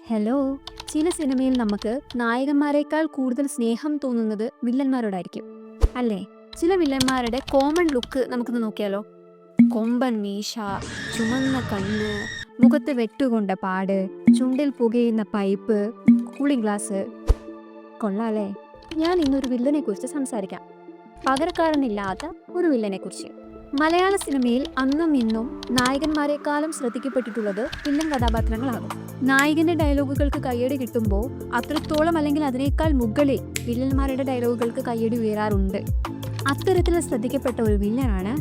Hello. ചില സിനിമയിൽ നമുക്ക് നായകന്മാരെക്കാൾ കൂടുതൽ സ്നേഹം തോന്നുന്നത് വില്ലന്മാരോടായിരിക്കും അല്ലേ? ചില വില്ലന്മാരുടെ കോമൺ ലുക്ക് നമുക്കൊന്ന് നോക്കിയാലോ. കൊമ്പൻ മീശ, ചുമന്ന കണ്ണ്, മുഖത്ത് വെട്ടുകൊണ്ട പാട്, ചുണ്ടിൽ പുകയുന്ന പൈപ്പ്, കൂളിംഗ് ഗ്ലാസ്. കൊള്ളാലേ? ഞാൻ ഇന്നൊരു വില്ലനെ കുറിച്ച് സംസാരിക്കാം. പകരക്കാരനില്ലാത്ത ഒരു വില്ലനെ കുറിച്ച്. മലയാള സിനിമയിൽ അന്നും ഇന്നും നായകന്മാരെക്കാളും ശ്രദ്ധിക്കപ്പെട്ടിട്ടുള്ളത് വില്ലൻ കഥാപാത്രങ്ങളാകും. നായകന്റെ ഡയലോഗുകൾക്ക് കയ്യടി കിട്ടുമ്പോൾ അത്രത്തോളം അല്ലെങ്കിൽ അതിനേക്കാൾ മുകളിൽ വില്ലന്മാരുടെ ഡയലോഗുകൾക്ക് കയ്യടി ഉയരാറുണ്ട്. അത്തരത്തിൽ ശ്രദ്ധിക്കപ്പെട്ട ഒരു വില്ലനാണ്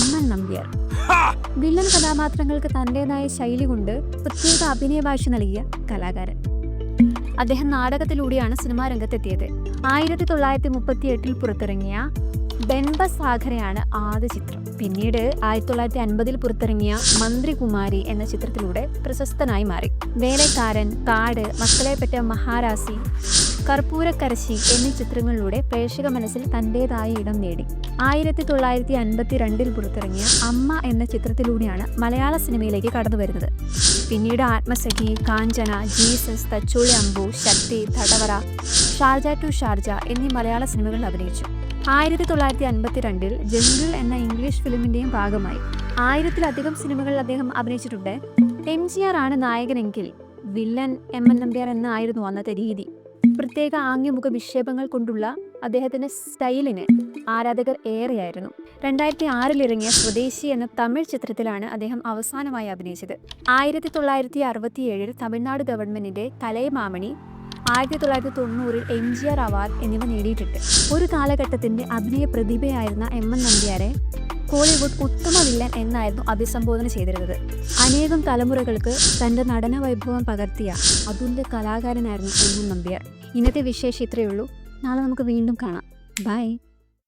എമ്മൻ നമ്പ്യാർ. വില്ലൻ കഥാപാത്രങ്ങൾക്ക് തൻ്റെതായ ശൈലി കൊണ്ട് പ്രത്യേക അഭിനയ ഭാഷ നൽകിയ കലാകാരൻ. അദ്ദേഹം നാടകത്തിലൂടെയാണ് സിനിമാ രംഗത്തെത്തിയത്. 1938 പുറത്തിറങ്ങിയ ബെൻബസാഗരയാണ് ആദ്യ ചിത്രം. പിന്നീട് 1950 പുറത്തിറങ്ങിയ മന്ത്രികുമാരി എന്ന ചിത്രത്തിലൂടെ പ്രശസ്തനായി മാറി. വേലക്കാരൻ, കാട്, മക്കളെ പെറ്റ മഹാരാശി, കർപ്പൂരക്കരശി എന്നീ ചിത്രങ്ങളിലൂടെ പ്രേക്ഷക മനസ്സിൽ തൻ്റെതായ ഇടം നേടി. 1952 പുറത്തിറങ്ങിയ അമ്മ എന്ന ചിത്രത്തിലൂടെയാണ് മലയാള സിനിമയിലേക്ക് കടന്നു വരുന്നത്. പിന്നീട് Athmasakhi, Kanchana, Jesus, Thacholi Ambu, Shakthi, Thadavara, Sharjah to Sharjah എന്നീ മലയാള സിനിമകളിൽ അഭിനയിച്ചു. 1952 ജംഗിൾ എന്ന ഇംഗ്ലീഷ് ഫിലിമിൻ്റെയും ഭാഗമായി 1000-ലധികം സിനിമകളിൽ അദ്ദേഹം അഭിനയിച്ചിട്ടുണ്ട്. MGR ആണ് നായകനെങ്കിൽ വില്ലൻ എമ്മൻ നമ്പ്യാർ എന്നായിരുന്നു അന്നത്തെ രീതി. പ്രത്യേക ആംഗ്യമുഖ വിക്ഷേപങ്ങൾ കൊണ്ടുള്ള അദ്ദേഹത്തിൻ്റെ സ്റ്റൈലിന് ആരാധകർ ഏറെയായിരുന്നു. 2006 ഇറങ്ങിയ സ്വദേശി എന്ന തമിഴ് ചിത്രത്തിലാണ് അദ്ദേഹം അവസാനമായി അഭിനയിച്ചത്. 1967 തമിഴ്നാട് ഗവൺമെൻറ്റിൻ്റെ കലൈമാമണി, 1990 MGR അവാർഡ് എന്നിവ നേടിയിട്ടുണ്ട്. ഒരു കാലഘട്ടത്തിൻ്റെ അഭിനയ പ്രതിഭയായിരുന്ന എമ്മൻ നമ്പ്യാരെ കോളിവുഡ് ഉത്തമ വില്ലൻ എന്നായിരുന്നു അഭിസംബോധന ചെയ്തിരുന്നത്. അനേകം തലമുറകൾക്ക് തൻ്റെ നടന വൈഭവം പകർത്തിയ അതുല്യ കലാകാരനായിരുന്നു എമ്മൻ നമ്പ്യാർ. ഇന്നത്തെ വിശേഷം ഇത്രയേ ഉള്ളൂ. നാളെ നമുക്ക് വീണ്ടും കാണാം. ബൈ.